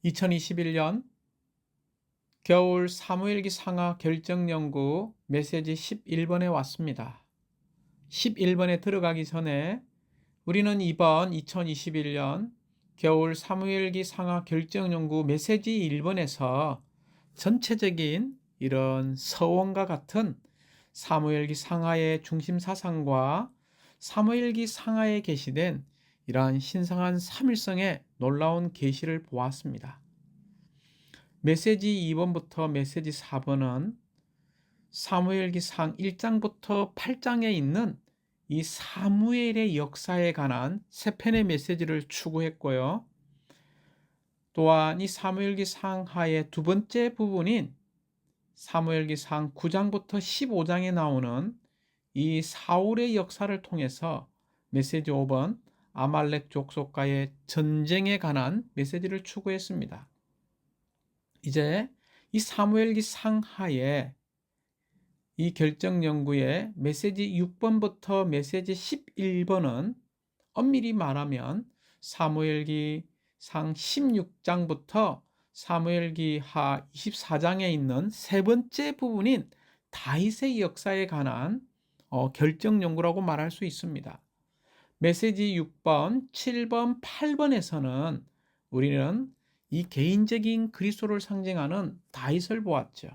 2021년 겨울 사무엘기 상하 결정연구 메시지 11번에 왔습니다. 11번에 들어가기 전에 우리는 이번 2021년 겨울 사무엘기 상하 결정연구 메시지 1번에서 전체적인 이런 서원과 같은 사무엘기 상하의 중심 사상과 사무엘기 상하에 게시된 이러한 신성한 삼일성의 놀라운 계시를 보았습니다. 메시지 2번부터 메시지 4번은 사무엘기 상 1장부터 8장에 있는 이 사무엘의 역사에 관한 세 편의 메시지를 추구했고요. 또한 이 사무엘기 상하의 두 번째 부분인 사무엘기 상 9장부터 15장에 나오는 이 사울의 역사를 통해서 메시지 5번 아말렉 족속과의 전쟁에 관한 메시지를 추구했습니다. 이제 이 사무엘기 상하의 이 결정 연구의 메시지 6번부터 메시지 11번은 엄밀히 말하면 사무엘기 상 16장부터 사무엘기 하 24장에 있는 세 번째 부분인 다윗의 역사에 관한 결정 연구라고 말할 수 있습니다. 메시지 6번, 7번, 8번에서는 우리는 이 개인적인 그리스도를 상징하는 다윗을 보았죠.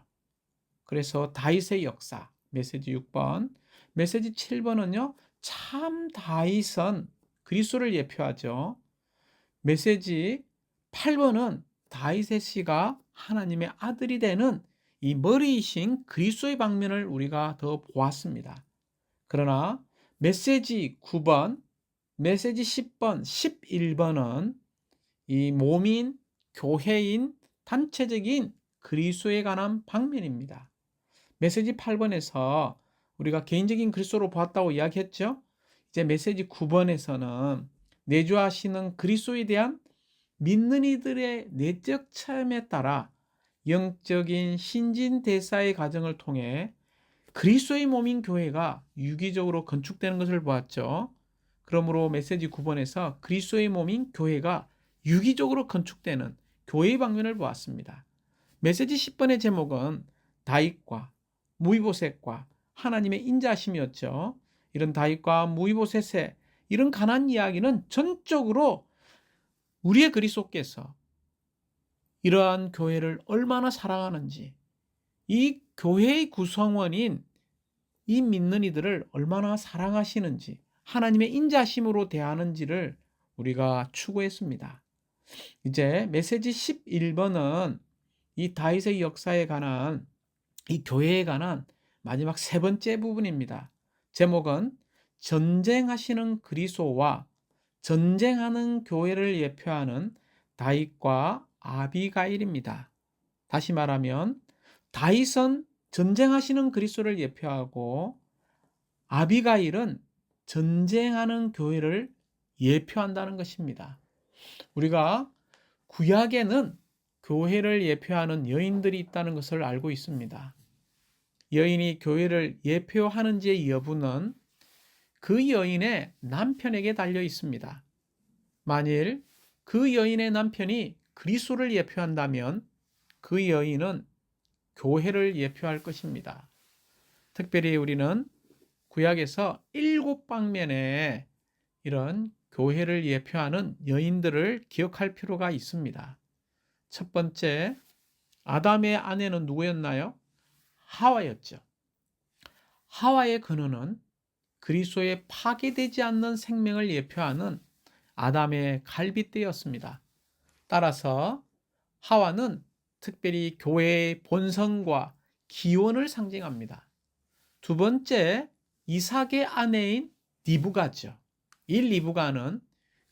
그래서 다윗의 역사, 메시지 6번, 메시지 7번은요, 참 다윗은 그리스도를 예표하죠. 메시지 8번은 다윗의 씨가 하나님의 아들이 되는 이 머리이신 그리스도의 방면을 우리가 더 보았습니다. 그러나 메시지 9번, 메시지 10번, 11번은 이 몸인, 교회인, 단체적인 그리스도에 관한 방면입니다. 메시지 8번에서 우리가 개인적인 그리스도로 보았다고 이야기했죠. 이제 메시지 9번에서는 내주하시는 그리스도에 대한 믿는 이들의 내적 체험에 따라 영적인 신진대사의 과정을 통해 그리스도의 몸인 교회가 유기적으로 건축되는 것을 보았죠. 그러므로 메시지 9번에서 그리스도의 몸인 교회가 유기적으로 건축되는 교회의 방면을 보았습니다. 메시지 10번의 제목은 다윗과 무이보셋과 하나님의 인자하심이었죠. 이런 다윗과 무이보셋의 이런 가난 이야기는 전적으로 우리의 그리스도께서 이러한 교회를 얼마나 사랑하는지, 이 교회의 구성원인 이 믿는 이들을 얼마나 사랑하시는지, 하나님의 인자심으로 대하는지를 우리가 추구했습니다. 이제 메시지 11번은 이 다윗의 역사에 관한, 이 교회에 관한 마지막 세 번째 부분입니다. 제목은 전쟁하시는 그리스도와 전쟁하는 교회를 예표하는 다윗과 아비가일입니다. 다시 말하면 다윗은 전쟁하시는 그리스도를 예표하고 아비가일은 전쟁하는 교회를 예표한다는 것입니다. 우리가 구약에는 교회를 예표하는 여인들이 있다는 것을 알고 있습니다. 여인이 교회를 예표하는지의 여부는 그 여인의 남편에게 달려 있습니다. 만일 그 여인의 남편이 그리스도를 예표한다면 그 여인은 교회를 예표할 것입니다. 특별히 우리는 구약에서 7방면에 이런 교회를 예표하는 여인들을 기억할 필요가 있습니다. 첫 번째, 아담의 아내는 누구였나요? 하와였죠. 하와의 근원은 그리스도의 파괴되지 않는 생명을 예표하는 아담의 갈빗대였습니다. 따라서 하와는 특별히 교회의 본성과 기원을 상징합니다. 두 번째, 이삭의 아내인 리브가죠. 이 리브가는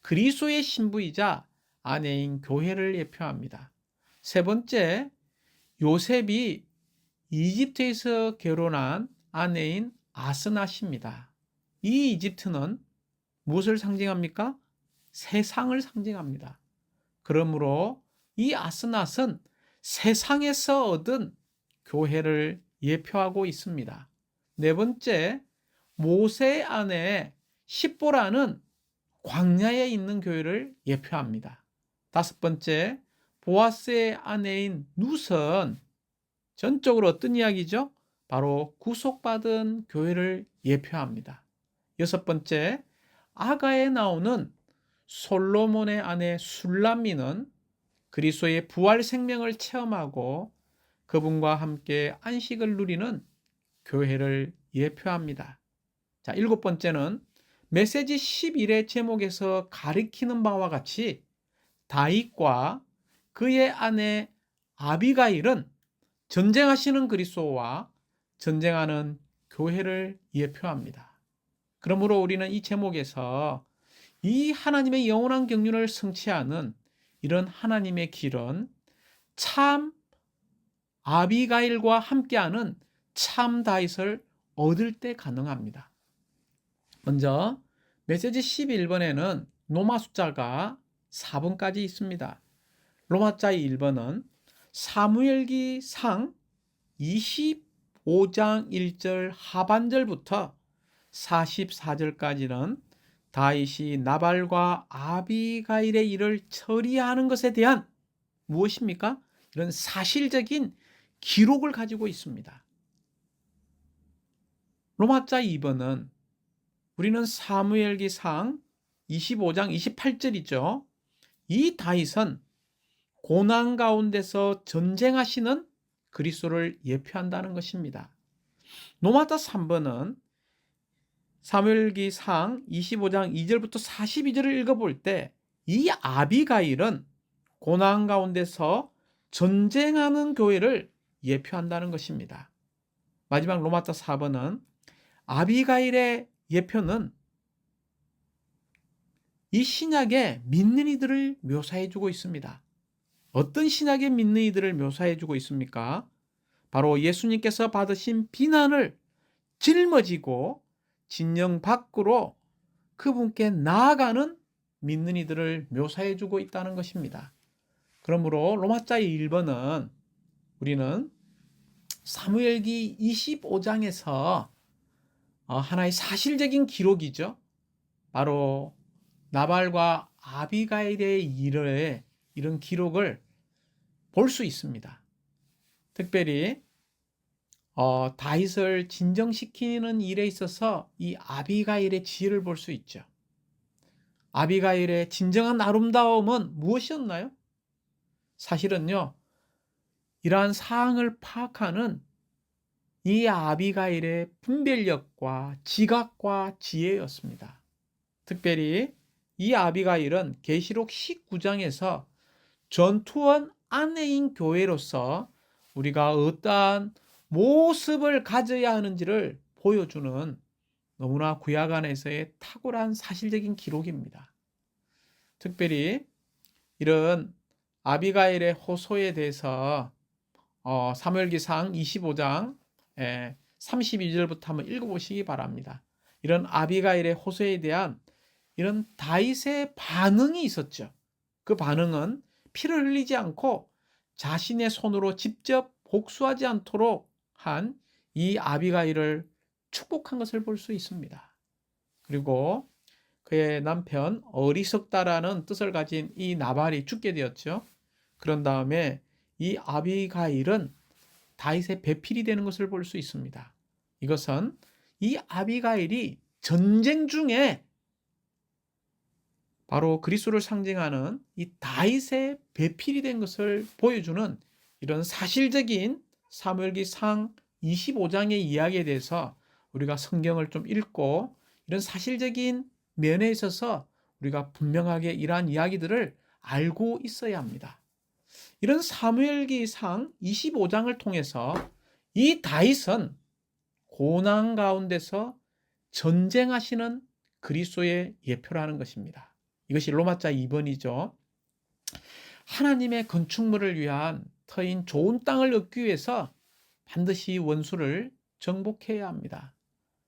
그리스도의 신부이자 아내인 교회를 예표합니다. 세 번째, 요셉이 이집트에서 결혼한 아내인 아스낫입니다. 이 이집트는 무엇을 상징합니까? 세상을 상징합니다. 그러므로 이 아스낫은 세상에서 얻은 교회를 예표하고 있습니다. 네 번째, 모세의 아내 십보라는 광야에 있는 교회를 예표합니다. 다섯 번째, 보아스의 아내인 룻은 전적으로 어떤 이야기죠? 바로 구속받은 교회를 예표합니다. 여섯 번째, 아가에 나오는 솔로몬의 아내 술람미는 그리스도의 부활 생명을 체험하고 그분과 함께 안식을 누리는 교회를 예표합니다. 자, 일곱 번째는 메시지 11의 제목에서 가리키는 바와 같이 다윗과 그의 아내 아비가일은 전쟁하시는 그리스도와 전쟁하는 교회를 예표합니다. 그러므로 우리는 이 제목에서 이 하나님의 영원한 경륜을 성취하는 이런 하나님의 길은 참 아비가일과 함께하는 참 다윗을 얻을 때 가능합니다. 먼저 메시지 11번에는 로마 숫자가 4번까지 있습니다. 로마자 1번은 사무엘기 상 25장 1절 하반절부터 44절까지는 다윗이 나발과 아비가일의 일을 처리하는 것에 대한 무엇입니까? 이런 사실적인 기록을 가지고 있습니다. 로마자 2번은 우리는 사무엘기 상 25장 28절이죠. 이 다윗은 고난 가운데서 전쟁하시는 그리스도를 예표한다는 것입니다. 로마자 3번은 사무엘기 상 25장 2절부터 42절을 읽어볼 때 이 아비가일은 고난 가운데서 전쟁하는 교회를 예표한다는 것입니다. 마지막 로마자 4번은 아비가일의 예표는 이 신약의 믿는 이들을 묘사해주고 있습니다. 어떤 신약의 믿는 이들을 묘사해주고 있습니까? 바로 예수님께서 받으신 비난을 짊어지고 진영 밖으로 그분께 나아가는 믿는 이들을 묘사해주고 있다는 것입니다. 그러므로 로마자 1번은 우리는 사무엘기 25장에서 하나의 사실적인 기록이죠. 바로 나발과 아비가일의 일의 이런 기록을 볼 수 있습니다. 특별히 다윗을 진정시키는 일에 있어서 이 아비가일의 지혜를 볼 수 있죠. 아비가일의 진정한 아름다움은 무엇이었나요? 사실은요, 이러한 사항을 파악하는 이 아비가일의 분별력과 지각과 지혜였습니다. 특별히 이 아비가일은 계시록 19장에서 전투원 아내인 교회로서 우리가 어떠한 모습을 가져야 하는지를 보여주는 너무나 구약 안에서의 탁월한 사실적인 기록입니다. 특별히 이런 아비가일의 호소에 대해서 사무엘기상 25장 32절부터 한번 읽어보시기 바랍니다. 이런 아비가일의 호소에 대한 이런 다윗의 반응이 있었죠. 그 반응은 피를 흘리지 않고 자신의 손으로 직접 복수하지 않도록 한 이 아비가일을 축복한 것을 볼 수 있습니다. 그리고 그의 남편 어리석다라는 뜻을 가진 이 나발이 죽게 되었죠. 그런 다음에 이 아비가일은 다윗의 배필이 되는 것을 볼 수 있습니다. 이것은 이 아비가일이 전쟁 중에 바로 그리스도를 상징하는 이 다윗의 배필이 된 것을 보여주는 이런 사실적인 사무엘기 상 25장의 이야기에 대해서 우리가 성경을 좀 읽고 이런 사실적인 면에 있어서 우리가 분명하게 이러한 이야기들을 알고 있어야 합니다. 이런 사무엘기 상 25장을 통해서 이 다윗은 고난 가운데서 전쟁하시는 그리스도의 예표라는 것입니다. 이것이 로마자 2번이죠. 하나님의 건축물을 위한 터인 좋은 땅을 얻기 위해서 반드시 원수를 정복해야 합니다.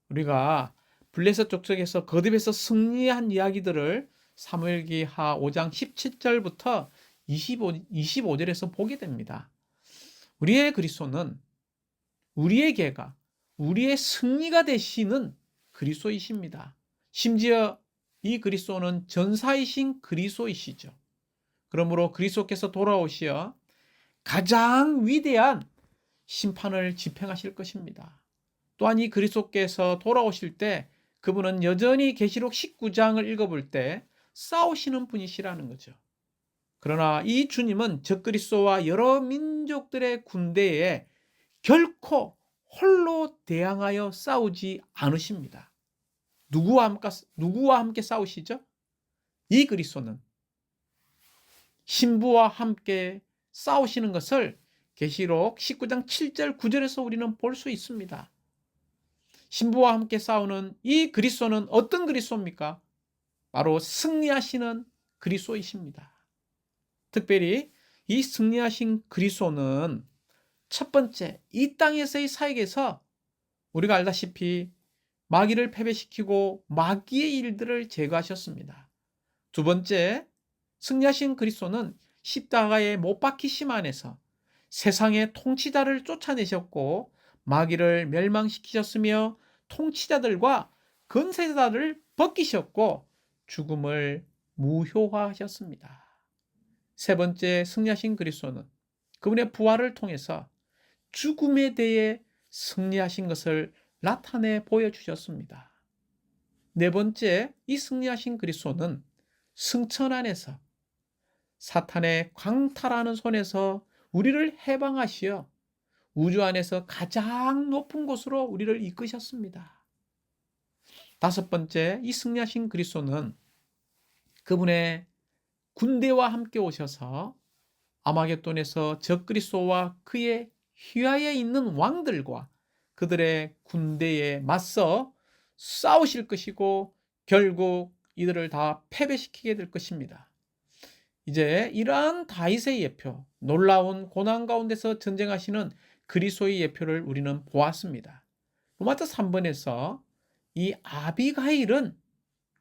우리가 블레셋 족속에서 거듭에서 승리한 이야기들을 사무엘기 하 5장 17절부터 25절에서 보게 됩니다. 우리의 그리스도는 우리의 계가 우리의 승리가 되시는 그리스도이십니다. 심지어 이 그리스도는 전사이신 그리스도이시죠. 그러므로 그리스도께서 돌아오시어 가장 위대한 심판을 집행하실 것입니다. 또한 이 그리스도께서 돌아오실 때 그분은 여전히 계시록 19장을 읽어볼 때 싸우시는 분이시라는 거죠. 그러나 이 주님은 적그리스도와 여러 민족들의 군대에 결코 홀로 대항하여 싸우지 않으십니다. 누구와 함께 싸우시죠? 이 그리스도는 신부와 함께 싸우시는 것을 계시록 19장 7절 9절에서 우리는 볼 수 있습니다. 신부와 함께 싸우는 이 그리스도는 어떤 그리스도입니까? 바로 승리하시는 그리스도이십니다. 특별히 이 승리하신 그리스도는 첫 번째, 이 땅에서의 사역에서 우리가 알다시피 마귀를 패배시키고 마귀의 일들을 제거하셨습니다. 두 번째, 승리하신 그리스도는 십자가에 못 박히심 안에서 세상의 통치자를 쫓아내셨고 마귀를 멸망시키셨으며 통치자들과 권세자들을 벗기셨고 죽음을 무효화하셨습니다. 세 번째, 승리하신 그리스도는 그분의 부활을 통해서 죽음에 대해 승리하신 것을 나타내 보여주셨습니다. 네 번째, 이 승리하신 그리스도는 승천 안에서 사탄의 광탈하는 손에서 우리를 해방하시어 우주 안에서 가장 높은 곳으로 우리를 이끄셨습니다. 다섯 번째, 이 승리하신 그리스도는 그분의 군대와 함께 오셔서 아마겟돈에서 적그리스도와 그의 휘하에 있는 왕들과 그들의 군대에 맞서 싸우실 것이고 결국 이들을 다 패배시키게 될 것입니다. 이제 이러한 다윗의 예표, 놀라운 고난 가운데서 전쟁하시는 그리스도의 예표를 우리는 보았습니다. 로마서 3번에서 이 아비가일은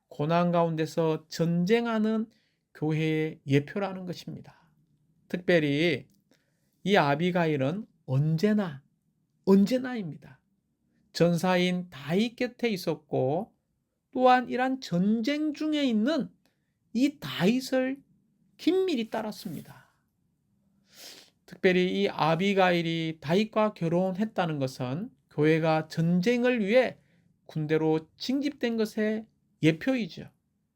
고난 가운데서 전쟁하는 교회의 예표라는 것입니다. 특별히 이 아비가일은 언제나입니다. 전사인 다윗 곁에 있었고 또한 이러한 전쟁 중에 있는 이 다윗을 긴밀히 따랐습니다. 특별히 이 아비가일이 다윗과 결혼했다는 것은 교회가 전쟁을 위해 군대로 징집된 것의 예표이죠.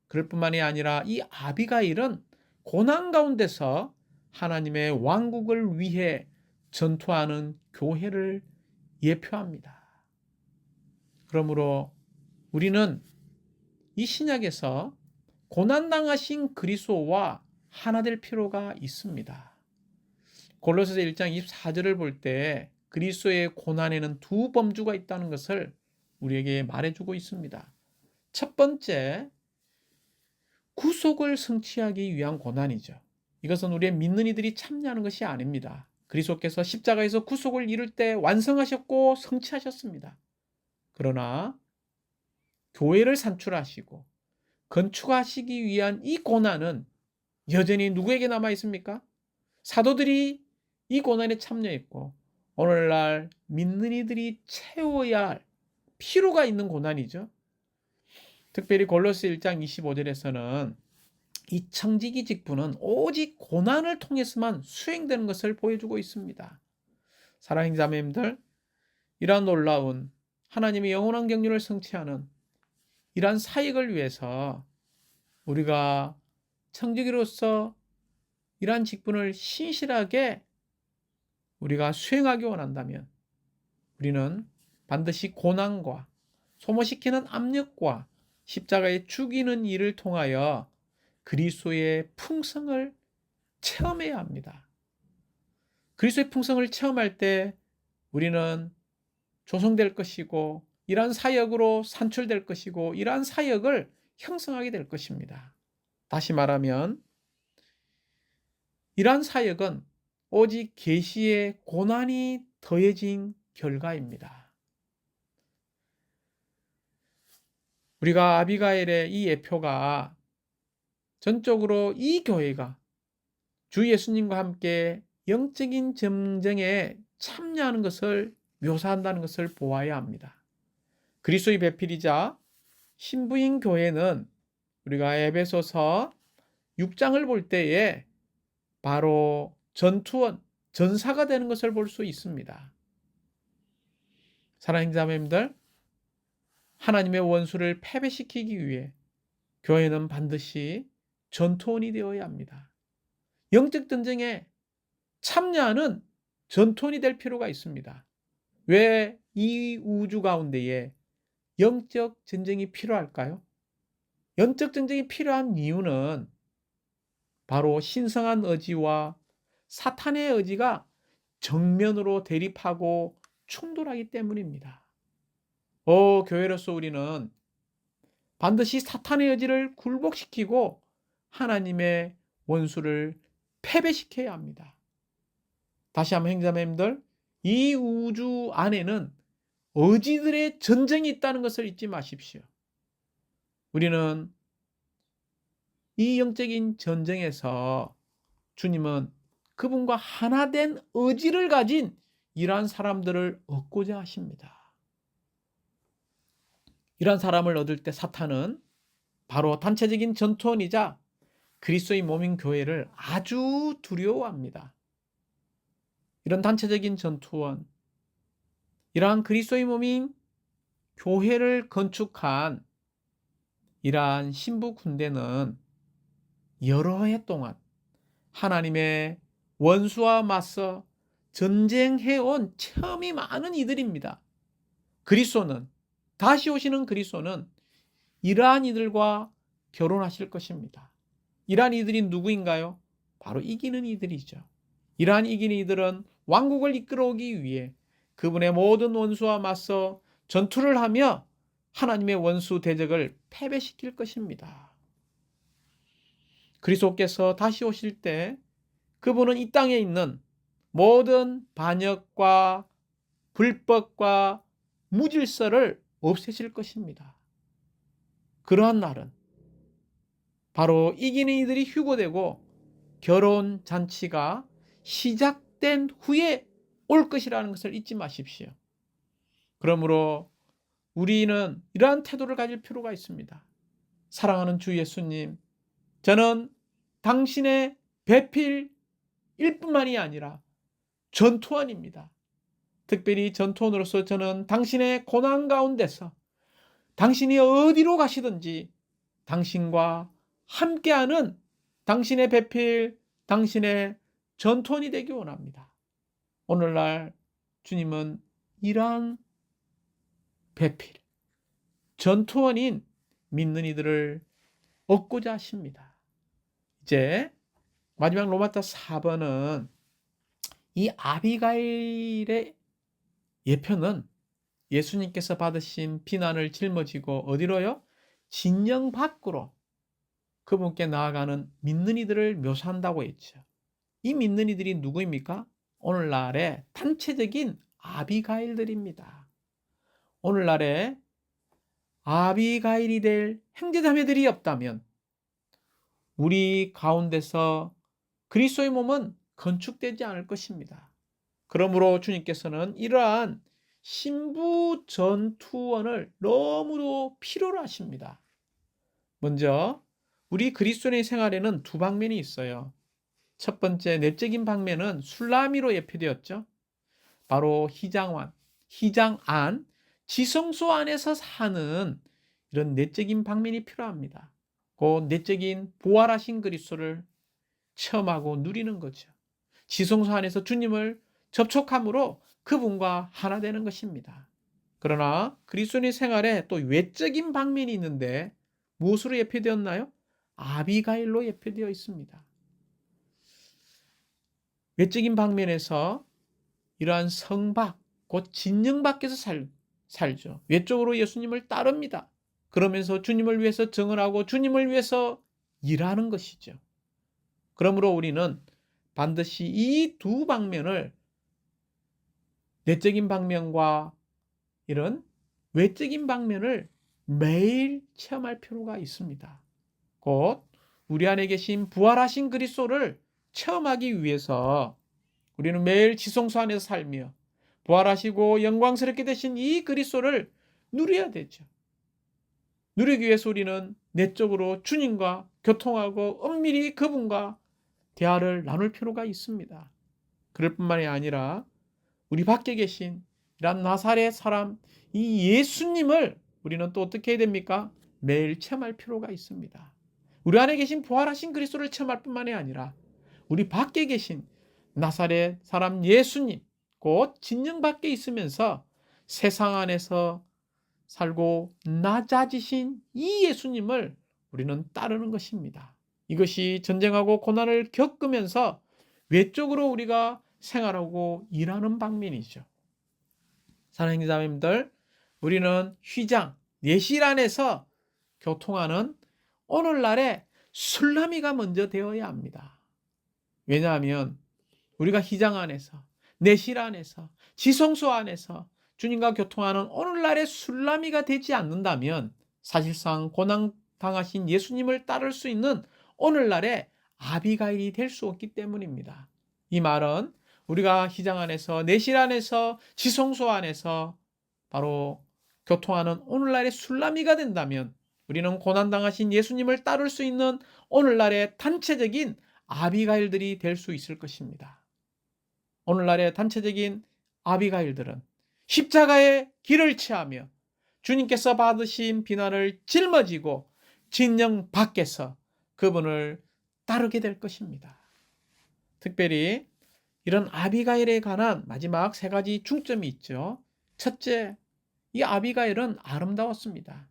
그럴 뿐만이 아니라 이 아비가일은 고난 가운데서 하나님의 왕국을 위해 전투하는 교회를 예표합니다. 그러므로 우리는 이 신약에서 고난당하신 그리스도와 하나 될 필요가 있습니다. 골로새서 1장 24절을 볼 때 그리스도의 고난에는 두 범주가 있다는 것을 우리에게 말해주고 있습니다. 첫 번째, 구속을 성취하기 위한 고난이죠. 이것은 우리의 믿는 이들이 참여하는 것이 아닙니다. 그리스도께서 십자가에서 구속을 이룰 때 완성하셨고 성취하셨습니다. 그러나 교회를 산출하시고 건축하시기 위한 이 고난은 여전히 누구에게 남아 있습니까? 사도들이 이 고난에 참여했고 오늘날 믿는 이들이 채워야 할 필요가 있는 고난이죠. 특별히 골로새 1장 25절에서는 이 청지기 직분은 오직 고난을 통해서만 수행되는 것을 보여주고 있습니다. 사랑하는 자매님들, 이러한 놀라운 하나님의 영원한 경륜을 성취하는 이러한 사역을 위해서 우리가 청지기로서 이러한 직분을 신실하게 우리가 수행하기 원한다면 우리는 반드시 고난과 소모시키는 압력과 십자가에 죽이는 일을 통하여 그리스도의 풍성을 체험해야 합니다. 그리스도의 풍성을 체험할 때 우리는 조성될 것이고 이러한 사역으로 산출될 것이고 이러한 사역을 형성하게 될 것입니다. 다시 말하면 이러한 사역은 오직 계시의 고난이 더해진 결과입니다. 우리가 아비가일의 이 예표가 전적으로 이 교회가 주 예수님과 함께 영적인 전쟁에 참여하는 것을 묘사한다는 것을 보아야 합니다. 그리스도의 배필이자 신부인 교회는 우리가 에베소서 6장을 볼 때에 바로 전투원, 전사가 되는 것을 볼 수 있습니다. 사랑하는 자매님들, 하나님의 원수를 패배시키기 위해 교회는 반드시 전투원이 되어야 합니다. 영적 전쟁에 참여하는 전투원이 될 필요가 있습니다. 왜 이 우주 가운데에 영적 전쟁이 필요할까요? 영적 전쟁이 필요한 이유는 바로 신성한 의지와 사탄의 의지가 정면으로 대립하고 충돌하기 때문입니다. 교회로서 우리는 반드시 사탄의 의지를 굴복시키고 하나님의 원수를 패배시켜야 합니다. 다시 한번 형제자매님들, 이 우주 안에는 의지들의 전쟁이 있다는 것을 잊지 마십시오. 우리는 이 영적인 전쟁에서 주님은 그분과 하나된 의지를 가진 이러한 사람들을 얻고자 하십니다. 이러한 사람을 얻을 때 사탄은 바로 단체적인 전투원이자 그리스도의 몸인 교회를 아주 두려워합니다. 이런 단체적인 전투원, 이러한 그리스도의 몸인 교회를 건축한 이러한 신부 군대는 여러 해 동안 하나님의 원수와 맞서 전쟁해온 체험이 많은 이들입니다. 그리스도는, 다시 오시는 그리스도는 이러한 이들과 결혼하실 것입니다. 이러한 이들이 누구인가요? 바로 이기는 이들이죠. 이러한 이기는 이들은 왕국을 이끌어오기 위해 그분의 모든 원수와 맞서 전투를 하며 하나님의 원수 대적을 패배시킬 것입니다. 그리스도께서 다시 오실 때 그분은 이 땅에 있는 모든 반역과 불법과 무질서를 없애실 것입니다. 그러한 날은 바로 이기는 이들이 휴거되고 결혼 잔치가 시작된 후에 올 것이라는 것을 잊지 마십시오. 그러므로 우리는 이러한 태도를 가질 필요가 있습니다. 사랑하는 주 예수님, 저는 당신의 배필일 뿐만이 아니라 전투원입니다. 특별히 전투원으로서 저는 당신의 고난 가운데서 당신이 어디로 가시든지 당신과 함께하는 당신의 배필, 당신의 전투원이 되기 원합니다. 오늘날 주님은 이러한 배필, 전투원인 믿는 이들을 얻고자 하십니다. 이제 마지막 로마서 4번은 이 아비가일의 예표는 예수님께서 받으신 비난을 짊어지고 어디로요? 진영 밖으로 그분께 나아가는 믿는 이들을 묘사한다고 했죠. 이 믿는 이들이 누구입니까? 오늘날의 단체적인 아비가일들입니다. 오늘날의 아비가일이 될 형제자매들이 없다면 우리 가운데서 그리스도의 몸은 건축되지 않을 것입니다. 그러므로 주님께서는 이러한 신부 전투원을 너무도 필요로 하십니다. 먼저 우리 그리스도인의 생활에는 두 방면이 있어요. 첫 번째 내적인 방면은 술라미로 예표되었죠. 바로 희장 안, 지성소 안에서 사는 이런 내적인 방면이 필요합니다. 그 내적인 부활하신 그리스도를 체험하고 누리는 거죠. 지성소 안에서 주님을 접촉함으로 그분과 하나 되는 것입니다. 그러나 그리스도인의 생활에 또 외적인 방면이 있는데 무엇으로 예표되었나요? 아비가일로 예표되어 있습니다. 외적인 방면에서 이러한 성박, 곧 진영 밖에서 살죠. 외적으로 예수님을 따릅니다. 그러면서 주님을 위해서 증언하고 주님을 위해서 일하는 것이죠. 그러므로 우리는 반드시 이 두 방면을, 내적인 방면과 이런 외적인 방면을 매일 체험할 필요가 있습니다. 곧 우리 안에 계신 부활하신 그리스도를 체험하기 위해서 우리는 매일 지성소 안에서 살며 부활하시고 영광스럽게 되신 이 그리스도를 누려야 되죠. 누리기 위해서 우리는 내적으로 주님과 교통하고 엄밀히 그분과 대화를 나눌 필요가 있습니다. 그럴 뿐만이 아니라 우리 밖에 계신 이런 나사렛 사람 이 예수님을 우리는 또 어떻게 해야 됩니까? 매일 체험할 필요가 있습니다. 우리 안에 계신 부활하신 그리스도를 체험할 뿐만이 아니라 우리 밖에 계신 나사렛 사람 예수님, 곧 진영 밖에 있으면서 세상 안에서 살고 낮아지신 이 예수님을 우리는 따르는 것입니다. 이것이 전쟁하고 고난을 겪으면서 외적으로 우리가 생활하고 일하는 방면이죠. 사랑하는 자매님들, 우리는 휘장, 내실 안에서 교통하는 오늘날의 술람이가 먼저 되어야 합니다. 왜냐하면 우리가 휘장 안에서, 내실 안에서, 지성소 안에서 주님과 교통하는 오늘날의 술람이가 되지 않는다면 사실상 고난 당하신 예수님을 따를 수 있는 오늘날의 아비가일이 될 수 없기 때문입니다. 이 말은 우리가 휘장 안에서, 내실 안에서, 지성소 안에서 바로 교통하는 오늘날의 술람이가 된다면 우리는 고난당하신 예수님을 따를 수 있는 오늘날의 단체적인 아비가일들이 될 수 있을 것입니다. 오늘날의 단체적인 아비가일들은 십자가의 길을 취하며 주님께서 받으신 비난을 짊어지고 진영 밖에서 그분을 따르게 될 것입니다. 특별히 이런 아비가일에 관한 마지막 3가지 중점이 있죠. 첫째, 이 아비가일은 아름다웠습니다.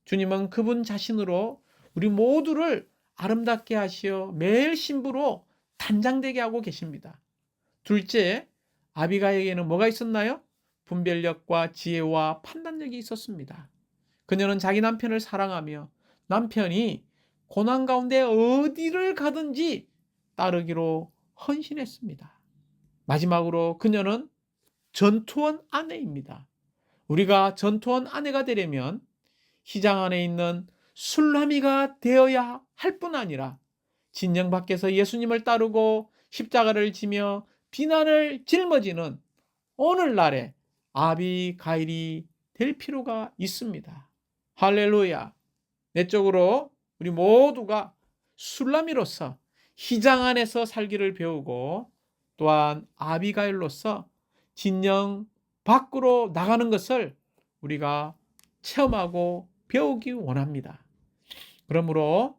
주님은 그분 자신으로 우리 모두를 아름답게 하시어 매일 신부로 단장되게 하고 계십니다. 둘째, 아비가일에게는 뭐가 있었나요? 분별력과 지혜와 판단력이 있었습니다. 그녀는 자기 남편을 사랑하며 남편이 고난 가운데 어디를 가든지 따르기로 헌신했습니다. 마지막으로 그녀는 전투원 아내입니다. 우리가 전투원 아내가 되려면 휘장 안에 있는 술람이가 되어야 할 뿐 아니라 진영 밖에서 예수님을 따르고 십자가를 지며 비난을 짊어지는 오늘날의 아비가일이 될 필요가 있습니다. 할렐루야. 내적으로 우리 모두가 술람이로서 휘장 안에서 살기를 배우고 또한 아비가일로서 진영 밖으로 나가는 것을 우리가 체험하고 배우기 원합니다. 그러므로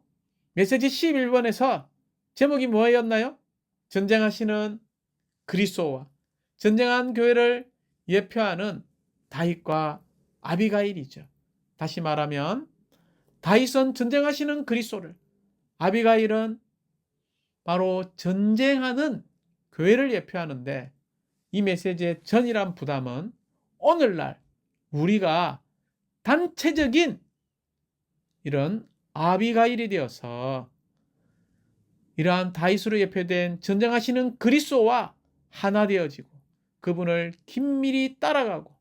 메시지 11번에서 제목이 뭐였나요? 전쟁하시는 그리스도와 전쟁한 교회를 예표하는 다윗과 아비가일이죠. 다시 말하면 다윗은 전쟁하시는 그리스도를, 아비가일은 바로 전쟁하는 교회를 예표하는데 이 메시지의 전이란 부담은 오늘날 우리가 단체적인 이런 아비가일이 되어서 이러한 다윗으로 예표된 전쟁하시는 그리스도와 하나 되어지고 그분을 긴밀히 따라가고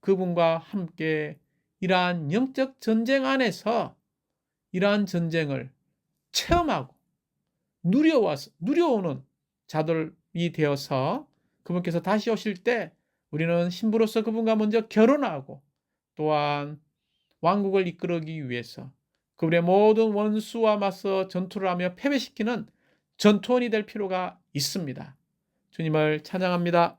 그분과 함께 이러한 영적 전쟁 안에서 이러한 전쟁을 체험하고 누려오는 자들이 되어서 그분께서 다시 오실 때 우리는 신부로서 그분과 먼저 결혼하고 또한 왕국을 이끌기 위해서 그분의 모든 원수와 맞서 전투를 하며 패배시키는 전투원이 될 필요가 있습니다. 주님을 찬양합니다.